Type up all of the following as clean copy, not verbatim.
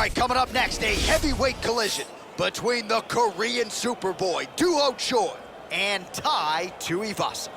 right, coming up next, a heavyweight collision between the Korean Superboy, Doo-ho-Choi, and Tai Tuivasa.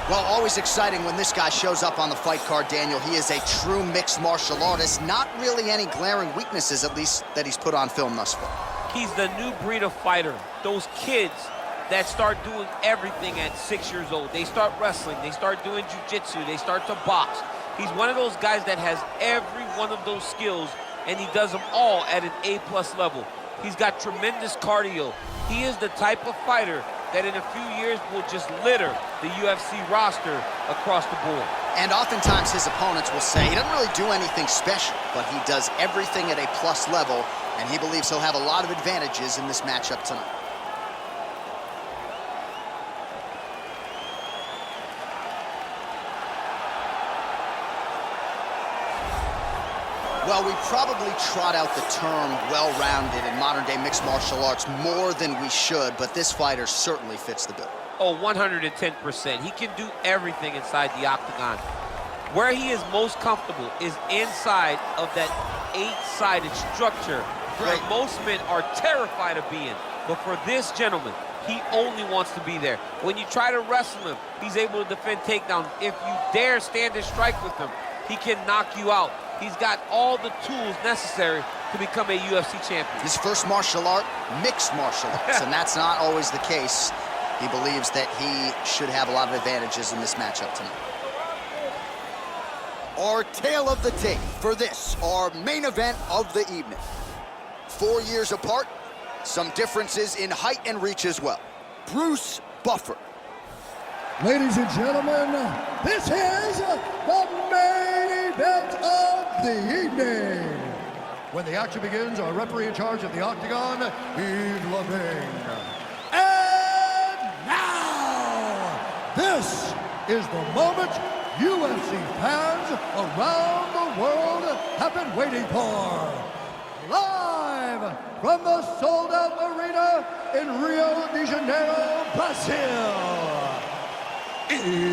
Well, always exciting when this guy shows up on the fight card, Daniel. He is a true mixed martial artist. Not really any glaring weaknesses, at least, that he's put on film thus far. He's the new breed of fighter. Those kids that start doing everything at 6 years old. They start wrestling, they start doing jiu-jitsu, they start to box. He's one of those guys that has every one of those skills, and he does them all at an A+ level. He's got tremendous cardio. He is the type of fighter that in a few years will just litter the UFC roster across the board. And oftentimes his opponents will say he doesn't really do anything special, but he does everything at a plus level, and he believes he'll have a lot of advantages in this matchup tonight. Well, we probably trot out the term well-rounded in modern-day mixed martial arts more than we should, but this fighter certainly fits the bill. Oh, 110%. He can do everything inside the octagon. Where he is most comfortable is inside of that 8-sided structure where most men are terrified of being. But for this gentleman, he only wants to be there. When you try to wrestle him, he's able to defend takedowns. If you dare stand and strike with him, he can knock you out. He's got all the tools necessary to become a UFC champion. His first martial art, mixed martial arts, and that's not always the case. He believes that he should have a lot of advantages in this matchup tonight. Our tale of the tape for this, our main event of the evening. 4 years apart, some differences in height and reach as well. Bruce Buffer. Ladies and gentlemen, this is the main event of the evening. When the action begins, our referee in charge of the octagon, Yves Levine. And now, this is the moment UFC fans around the world have been waiting for. Live from the sold-out arena in Rio de Janeiro, Brazil. It's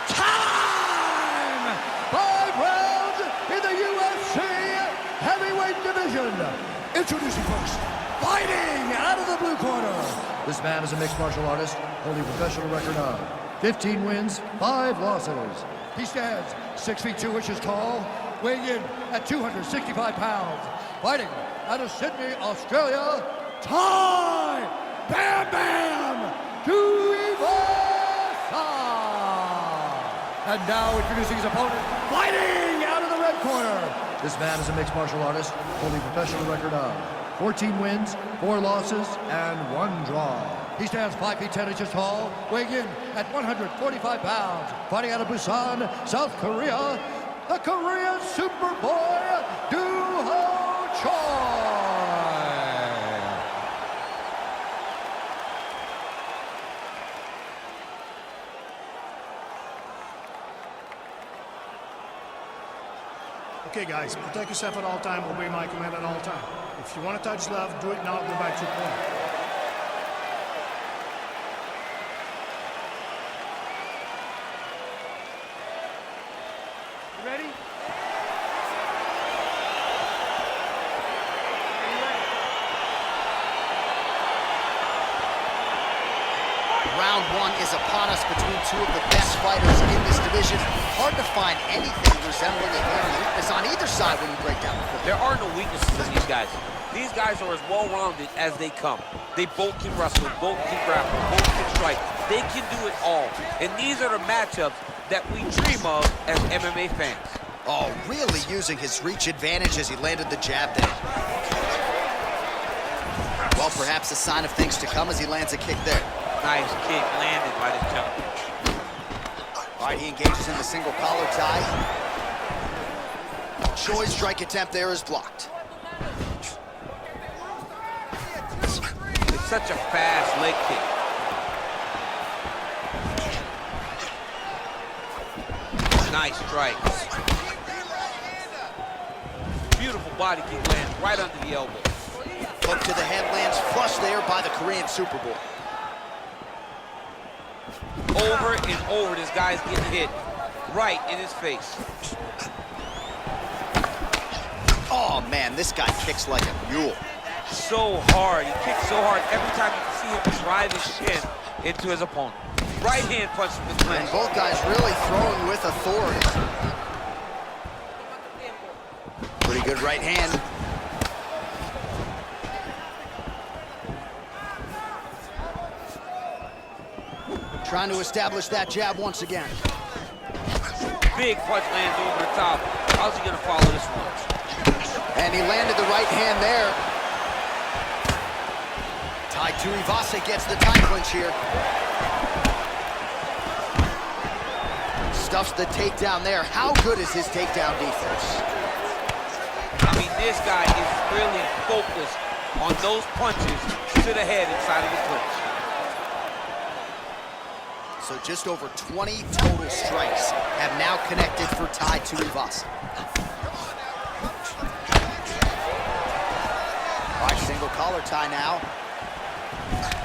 time! 5 rounds in the UFC heavyweight division. Introducing first, fighting out of the blue corner. This man is a mixed martial artist, holding a professional record of 15 wins, 5 losses. He stands 6 feet 2 inches tall, weighing in at 265 pounds. Fighting out of Sydney, Australia, Tai Bam Bam Tuivasa! And now introducing his opponent, fighting out of the red corner. This man is a mixed martial artist, holding a professional record of 14 wins, 4 losses, and 1 draw. He stands 5 feet 10 inches tall, weighing in at 145 pounds. Fighting out of Busan, South Korea, the Korean Superboy, Doo-ho-Choi! Okay, guys, protect yourself at all time, obey my command at all time. If you want to touch love, do it now, go back to your corner. You ready? Round 1 is upon us between 2 of the best fighters in this division. Hard to find anything resembling a glaring weakness on either side when you break down. There are no weaknesses in these guys. These guys are as well-rounded as they come. They both can wrestle, both can grapple, both can strike. They can do it all. And these are the matchups that we dream of as MMA fans. Oh, really using his reach advantage as he landed the jab there. Well, perhaps a sign of things to come as he lands a kick there. Nice kick landed by this gentleman. All right, he engages in the single collar tie. Choi's strike attempt there is blocked. It's such a fast leg kick. Nice strikes. Beautiful body kick lands right under the elbow. Hook to the head lands flush there by the Korean Superboy. Over and over, this guy's getting hit right in his face. Oh man, this guy kicks like a mule. So hard, he kicks so hard. Every time you see him drive his shin into his opponent. Right hand punch from the clinch. And both guys really throwing with authority. Pretty good right hand. Trying to establish that jab once again. Big punch lands over the top. How's he gonna follow this one? And he landed the right hand there. Tai Tuivasa gets the tie clinch here. Stuffs the takedown there. How good is his takedown defense? I mean, this guy is really focused on those punches to the head inside of the clinch. So just over 20 total strikes have now connected for Tai Tuivasa. All right, single collar tie now.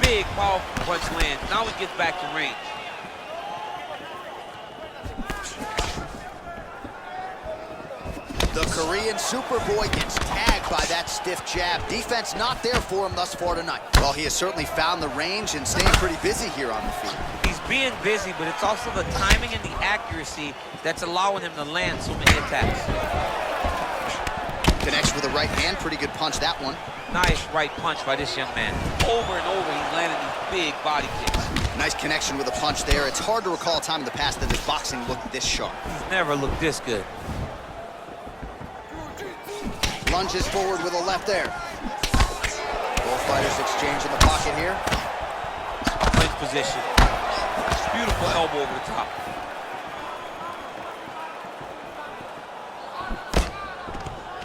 Big, powerful punch lands. Now he gets back to range. The Korean Superboy gets tagged by that stiff jab. Defense not there for him thus far tonight. Well, he has certainly found the range and staying pretty busy here on the field. He's being busy, but it's also the timing and the accuracy that's allowing him to land so many attacks. Connects with the right hand. Pretty good punch, that one. Nice right punch by this young man. Over and over, he's landing these big body kicks. Nice connection with a punch there. It's hard to recall a time in the past that his boxing looked this sharp. He's never looked this good. Lunges forward with a left there. Both fighters exchange in the pocket here. Clinch position. Beautiful elbow over the top.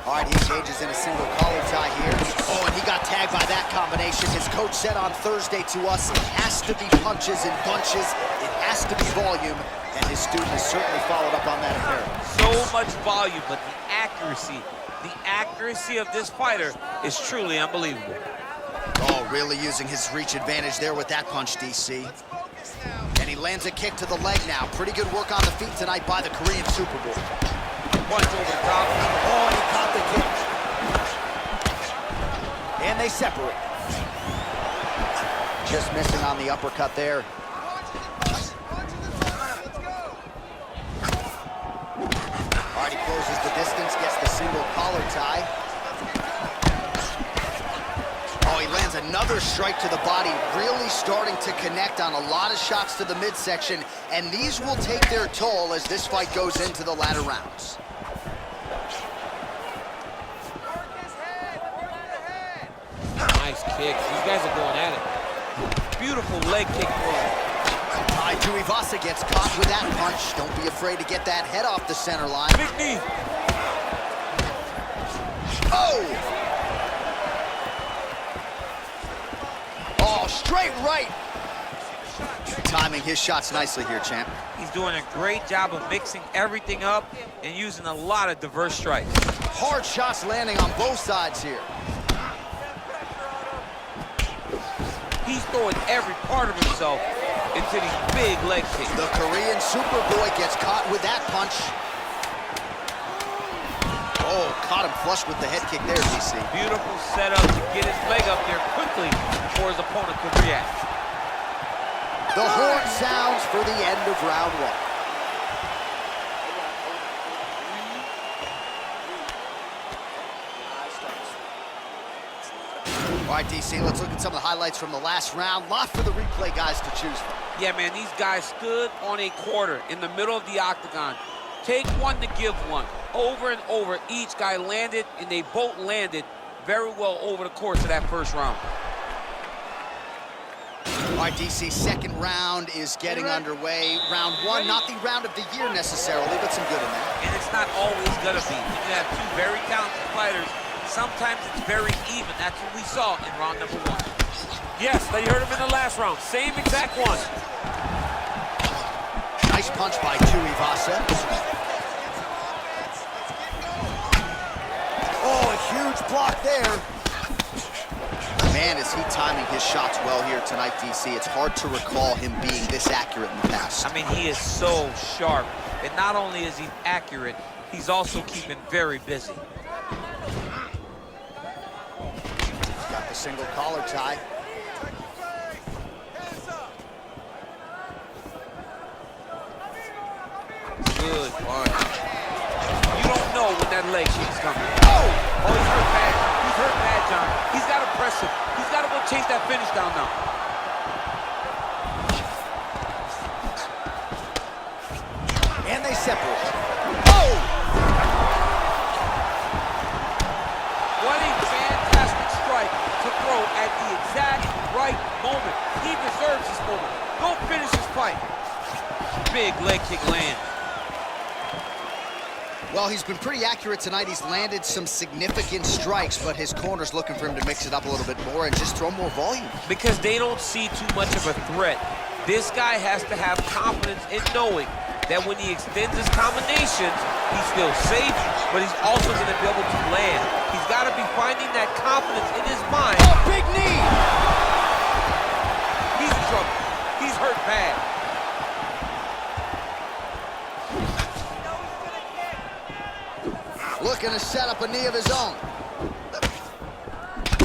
All right, he engages in a single collar tie here. Oh, and he got tagged by that combination. His coach said on Thursday to us, it has to be punches and bunches. It has to be volume. And his student has certainly followed up on that apparently. So much volume, but the accuracy of this fighter is truly unbelievable. Oh, really using his reach advantage there with that punch, DC. And he lands a kick to the leg now. Pretty good work on the feet tonight by the Korean Superboy. Punch over the top. Oh, and he caught the kick. And they separate. Just missing on the uppercut there. All right, he closes the distance, gets the single collar tie. Oh, he lands another strike to the body, really starting to connect on a lot of shots to the midsection, and these will take their toll as this fight goes into the latter rounds. Nice kick. These guys are going at it. Beautiful leg kick throw. Tai Tuivasa gets caught with that punch. Don't be afraid to get that head off the center line. Big knee. Oh! Oh, straight right. Timing his shots nicely here, champ. He's doing a great job of mixing everything up and using a lot of diverse strikes. Hard shots landing on both sides here. He's throwing every part of himself into these big leg kicks. The Korean Superboy gets caught with that punch. Oh, caught him flush with the head kick there, DC. Beautiful setup to get his leg up there quickly before his opponent could react. The horn sounds for the end of round one. All right, DC, let's look at some of the highlights from the last round. Lot for the replay guys to choose from. Yeah, man, these guys stood on a quarter in the middle of the octagon. Take one to give one. Over and over, each guy landed, and they both landed very well over the course of that first round. All right, DC, second round is getting underway. Round one, not the round of the year necessarily, but some good in there. And it's not always gonna be. When you have two very talented fighters, sometimes it's very even. That's what we saw in round number one. Yes, they heard him in the last round. Same exact one. Nice punch by Tuivasa. Oh, a huge block there. Man, is he timing his shots well here tonight, DC. It's hard to recall him being this accurate in the past. I mean, he is so sharp. And not only is he accurate, he's also keeping very busy. He's got the single collar tie. Good punch. You don't know when that leg kick's coming. Oh, he's hurt bad. He's hurt bad, John. He's got to press him. He's got to go chase that finish down now. And they separate. Oh! What a fantastic strike to throw at the exact right moment. He deserves this moment. Go finish his fight. Big leg kick lands. Well, he's been pretty accurate tonight. He's landed some significant strikes, but his corner's looking for him to mix it up a little bit more and just throw more volume. Because they don't see too much of a threat. This guy has to have confidence in knowing that when he extends his combinations, he's still safe, but he's also going to be able to land. He's got to be finding that confidence in his mind. Oh, big knee! He's in trouble. He's hurt bad. Looking to set up a knee of his own.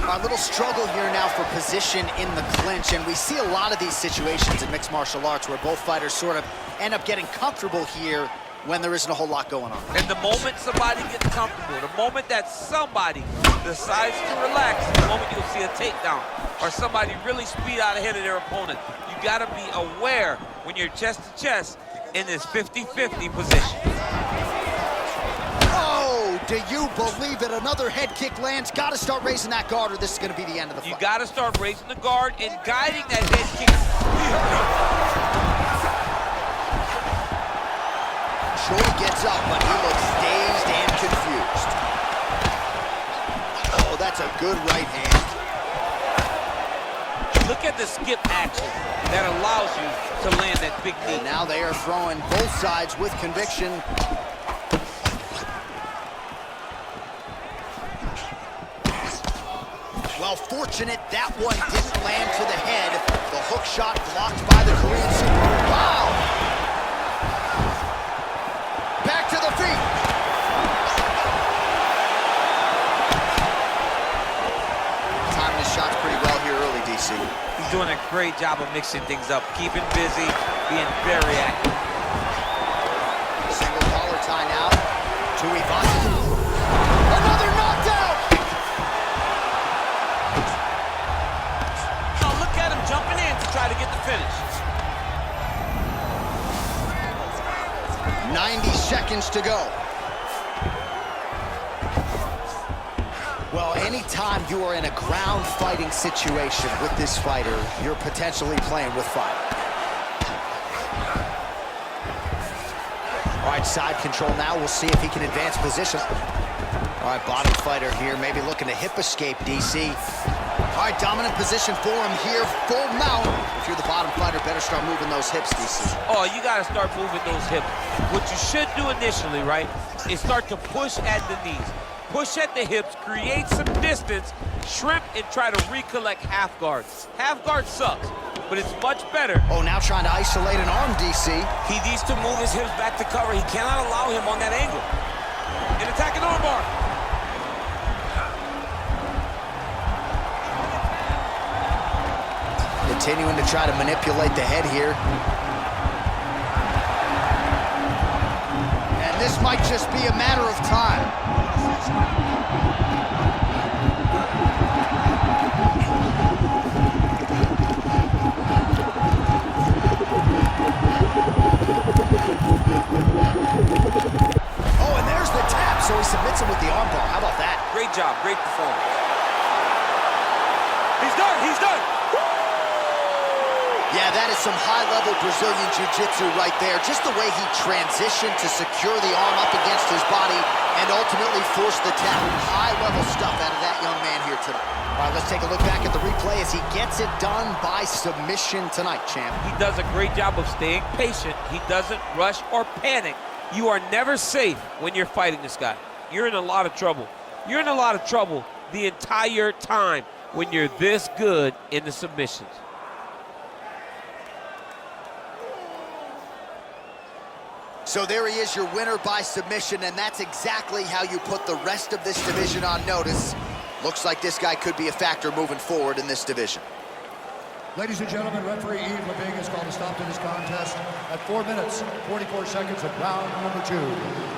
A little struggle here now for position in the clinch, and we see a lot of these situations in mixed martial arts where both fighters sort of end up getting comfortable here when there isn't a whole lot going on. And the moment somebody gets comfortable, the moment that somebody decides to relax, the moment you'll see a takedown or somebody really speed out ahead of their opponent. You got to be aware when you're chest to chest in this 50-50 position. Oh, do you believe it? Another head kick lands. Got to start raising that guard or this is going to be the end of the fight. You got to start raising the guard and guiding that head kick. Choi gets up, but he looks dazed and confused. Oh, that's a good right hand. Look at the skip action that allows you to land that big knee. And now they are throwing both sides with conviction. Well, fortunate that one didn't land to the head. The hook shot blocked by the Korean Super. Wow! Back to the feet. Timing his shots pretty well here early, DC. He's doing a great job of mixing things up, keeping busy, being very active. Single collar tie now. Tuivasa. Another knockdown! Now look at him jumping in to try to get the finish. 90 seconds to go. Well, anytime you are in a ground fighting situation with this fighter, you're potentially playing with fire. All right, side control now. We'll see if he can advance position. All right, bottom fighter here, maybe looking to hip escape, DC. All right, dominant position for him here, full mount. If you're the bottom fighter, better start moving those hips, DC. Oh, you got to start moving those hips. What you should do initially, right, is start to push at the knees. Push at the hips, create some distance, shrimp, and try to recollect half guard. Half guard sucks, but it's much better. Oh, now trying to isolate an arm, DC. He needs to move his hips back to cover. He cannot allow him on that angle. An attacking armbar. Continuing to try to manipulate the head here. And this might just be a matter of time. Oh, and there's the tap, so he submits him with the armbar. How about that? Great job, great performance. He's done, he's done. Yeah, that is some high-level Brazilian Jiu-Jitsu right there. Just the way he transitioned to secure the arm up against his body and ultimately force the tap. High-level stuff out of that young man here tonight. All right, let's take a look back at the replay as he gets it done by submission tonight, champ. He does a great job of staying patient. He doesn't rush or panic. You are never safe when you're fighting this guy. You're in a lot of trouble. You're in a lot of trouble the entire time when you're this good in the submissions. So there he is, your winner by submission, and that's exactly how you put the rest of this division on notice. Looks like this guy could be a factor moving forward in this division. Ladies and gentlemen, referee Yves Leving has called a stop to this contest at 4 minutes, 44 seconds of round number 2.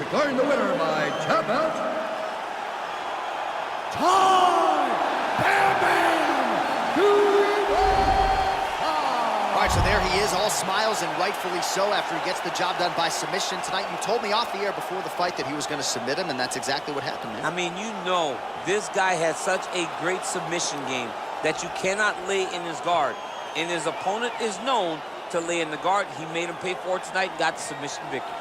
Declaring the winner by tap out, Tai Tuivasa! All right, so there he is, all smiles, and rightfully so after he gets the job done by submission tonight. You told me off the air before the fight that he was going to submit him, and that's exactly what happened, man. I mean, you know, this guy has such a great submission game that you cannot lay in his guard. And his opponent is known to lay in the guard. He made him pay for it tonight and got the submission victory.